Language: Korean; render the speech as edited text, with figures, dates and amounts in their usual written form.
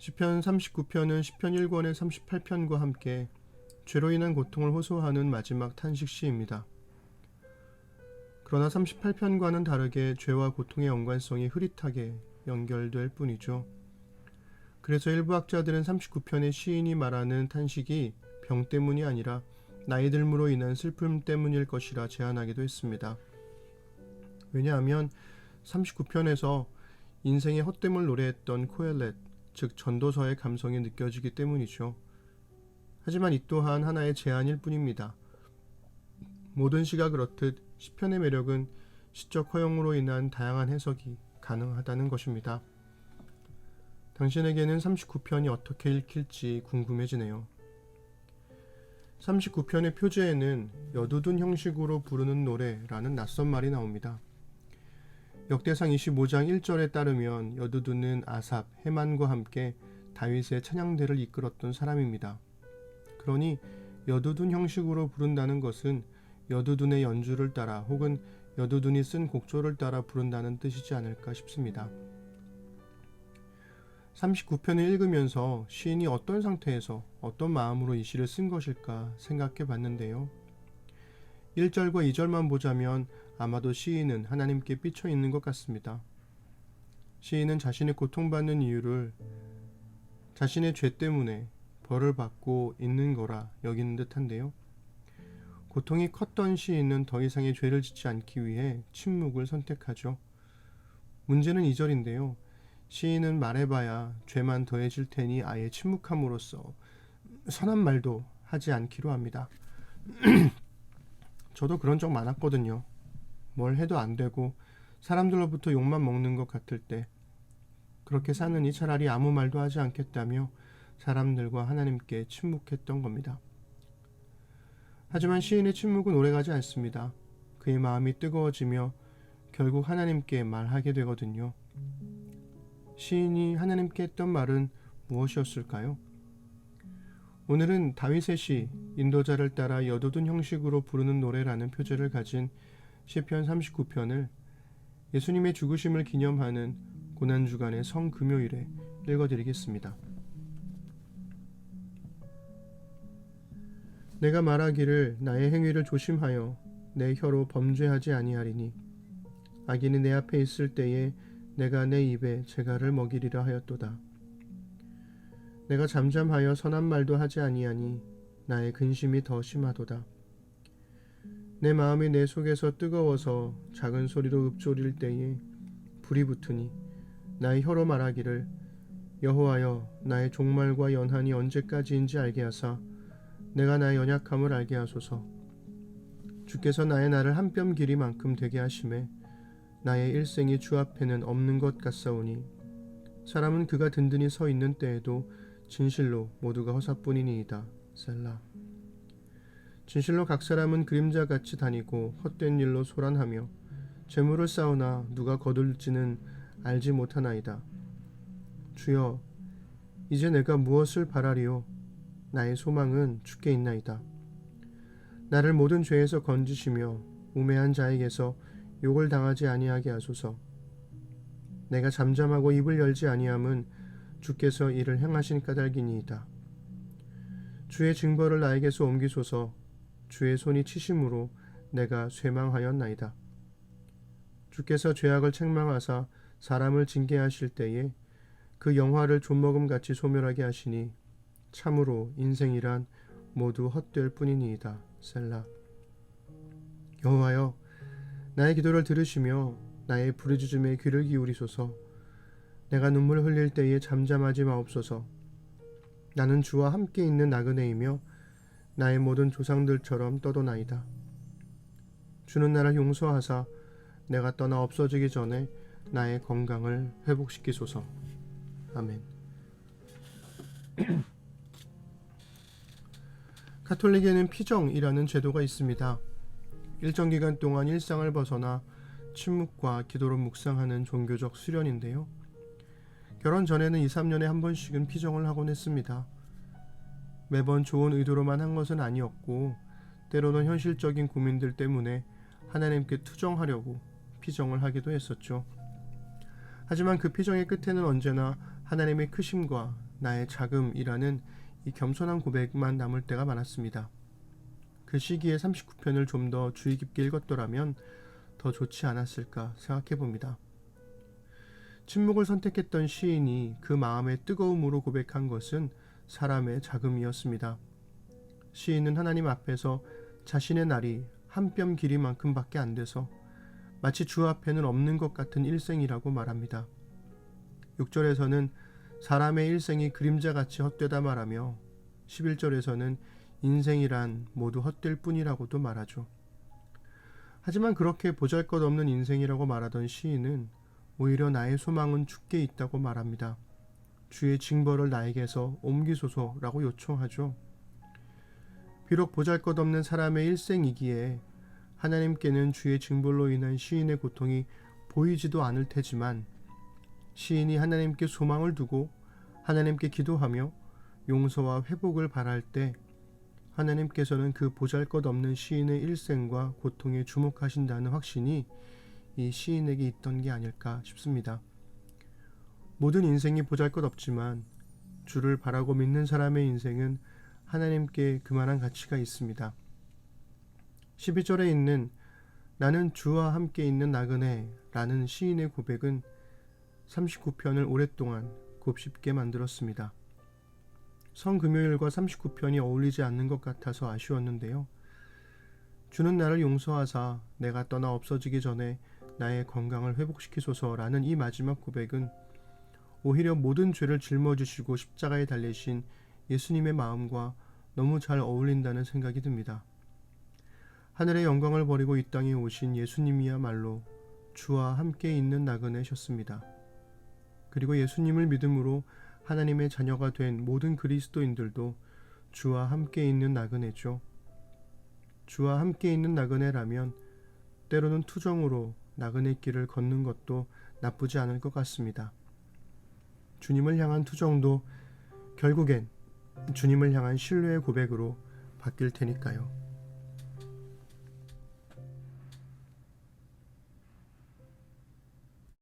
시편 39편은 시편 1권의 38편과 함께 죄로 인한 고통을 호소하는 마지막 탄식 시입니다. 그러나 38편과는 다르게 죄와 고통의 연관성이 흐릿하게 연결될 뿐이죠. 그래서 일부 학자들은 39편의 시인이 말하는 탄식이 병 때문이 아니라 나이 들므로 인한 슬픔 때문일 것이라 제안하기도 했습니다. 왜냐하면 39편에서 인생의 헛됨을 노래했던 코엘렛, 즉 전도서의 감성이 느껴지기 때문이죠. 하지만 이 또한 하나의 제안일 뿐입니다. 모든 시가 그렇듯 시편의 매력은 시적 허용으로 인한 다양한 해석이 가능하다는 것입니다. 당신에게는 39편이 어떻게 읽힐지 궁금해지네요. 39편의 표제에는 여두둔 형식으로 부르는 노래라는 낯선 말이 나옵니다. 역대상 25장 1절에 따르면 여두둔은 아삽, 헤만과 함께 다윗의 찬양대를 이끌었던 사람입니다. 그러니 여두둔 형식으로 부른다는 것은 여두둔의 연주를 따라 혹은 여두둔이 쓴 곡조를 따라 부른다는 뜻이지 않을까 싶습니다. 39편을 읽으면서 시인이 어떤 상태에서 어떤 마음으로 이 시를 쓴 것일까 생각해 봤는데요. 1절과 2절만 보자면 아마도 시인은 하나님께 삐쳐 있는 것 같습니다. 시인은 자신이 고통받는 이유를 자신의 죄 때문에 벌을 받고 있는 거라 여기는 듯한데요. 고통이 컸던 시인은 더 이상의 죄를 짓지 않기 위해 침묵을 선택하죠. 문제는 2절인데요. 시인은 말해봐야 죄만 더해질 테니 아예 침묵함으로써 선한 말도 하지 않기로 합니다. 저도 그런 적 많았거든요. 뭘 해도 안 되고 사람들로부터 욕만 먹는 것 같을 때 그렇게 사느니 차라리 아무 말도 하지 않겠다며 사람들과 하나님께 침묵했던 겁니다. 하지만 시인의 침묵은 오래가지 않습니다. 그의 마음이 뜨거워지며 결국 하나님께 말하게 되거든요. 시인이 하나님께 했던 말은 무엇이었을까요? 오늘은 다윗의 시, 인도자를 따라 여두둔 형식으로 부르는 노래라는 표제를 가진 시편 39편을 예수님의 죽으심을 기념하는 고난주간의 성금요일에 읽어드리겠습니다. 내가 말하기를 나의 행위를 조심하여 내 혀로 범죄하지 아니하리니 악인이 내 앞에 있을 때에 내가 내 입에 재갈을 먹이리라 하였도다. 내가 잠잠하여 선한 말도 하지 아니하니 나의 근심이 더 심하도다. 내 마음이 내 속에서 뜨거워서 작은 소리로 읊조릴 때에 불이 붙으니 나의 혀로 말하기를 여호와여 나의 종말과 연한이 언제까지인지 알게 하사 내가 나의 연약함을 알게 하소서. 주께서 나의 날을 한 뼘 길이만큼 되게 하심에 나의 일생이 주 앞에는 없는 것 같사오니 사람은 그가 든든히 서 있는 때에도 진실로 모두가 허사뿐이니이다. 셀라. 진실로 각 사람은 그림자같이 다니고 헛된 일로 소란하며 재물을 쌓으나 누가 거둘지는 알지 못하나이다. 주여, 이제 내가 무엇을 바라리요? 나의 소망은 주께 있나이다. 나를 모든 죄에서 건지시며 우매한 자에게서 욕을 당하지 아니하게 하소서. 내가 잠잠하고 입을 열지 아니함은 주께서 이를 행하신 까닭이니이다. 주의 징벌을 나에게서 옮기소서. 주의 손이 치심으로 내가 쇠망하였나이다. 주께서 죄악을 책망하사 사람을 징계하실 때에 그 영화를 존먹음같이 소멸하게 하시니 참으로 인생이란 모두 헛될 뿐이니이다. 셀라. 여호와여, 나의 기도를 들으시며 나의 부르짖음에 귀를 기울이소서. 내가 눈물 흘릴 때에 잠잠하지 마옵소서. 나는 주와 함께 있는 나그네이며 나의 모든 조상들처럼 떠도나이다. 주는 나를 용서하사 내가 떠나 없어지기 전에 나의 건강을 회복시키소서. 아멘. 가톨릭에는 피정이라는 제도가 있습니다. 일정 기간 동안 일상을 벗어나 침묵과 기도로 묵상하는 종교적 수련인데요. 결혼 전에는 2, 3년에 한 번씩은 피정을 하곤 했습니다. 매번 좋은 의도로만 한 것은 아니었고 때로는 현실적인 고민들 때문에 하나님께 투정하려고 피정을 하기도 했었죠. 하지만 그 피정의 끝에는 언제나 하나님의 크심과 나의 자금이라는 이 겸손한 고백만 남을 때가 많았습니다. 그 시기에 39편을 좀 더 주의 깊게 읽었더라면 더 좋지 않았을까 생각해 봅니다. 침묵을 선택했던 시인이 그 마음의 뜨거움으로 고백한 것은 사람의 자금이었습니다. 시인은 하나님 앞에서 자신의 날이 한 뼘 길이만큼밖에 안 돼서 마치 주 앞에는 없는 것 같은 일생이라고 말합니다. 6절에서는 사람의 일생이 그림자같이 헛되다 말하며 11절에서는 인생이란 모두 헛될 뿐이라고도 말하죠. 하지만 그렇게 보잘것없는 인생이라고 말하던 시인은 오히려 나의 소망은 주께 있다고 말합니다. 주의 징벌을 나에게서 옮기소서라고 요청하죠. 비록 보잘것없는 사람의 일생이기에 하나님께는 주의 징벌로 인한 시인의 고통이 보이지도 않을 테지만 시인이 하나님께 소망을 두고 하나님께 기도하며 용서와 회복을 바랄 때 하나님께서는 그 보잘것없는 시인의 일생과 고통에 주목하신다는 확신이 이 시인에게 있던 게 아닐까 싶습니다. 모든 인생이 보잘것없지만 주를 바라고 믿는 사람의 인생은 하나님께 그만한 가치가 있습니다. 12절에 있는 나는 주와 함께 있는 나그네 라는 시인의 고백은 39편을 오랫동안 곱씹게 만들었습니다. 성금요일과 39편이 어울리지 않는 것 같아서 아쉬웠는데요. 주는 나를 용서하사 내가 떠나 없어지기 전에 나의 건강을 회복시키소서라는 이 마지막 고백은 오히려 모든 죄를 짊어지시고 십자가에 달리신 예수님의 마음과 너무 잘 어울린다는 생각이 듭니다. 하늘의 영광을 버리고 이 땅에 오신 예수님이야말로 주와 함께 있는 나그네셨습니다. 그리고 예수님을 믿음으로 하나님의 자녀가 된 모든 그리스도인들도 주와 함께 있는 나그네죠. 주와 함께 있는 나그네라면 때로는 투정으로 나그네 길을 걷는 것도 나쁘지 않을 것 같습니다. 주님을 향한 투정도 결국엔 주님을 향한 신뢰의 고백으로 바뀔 테니까요.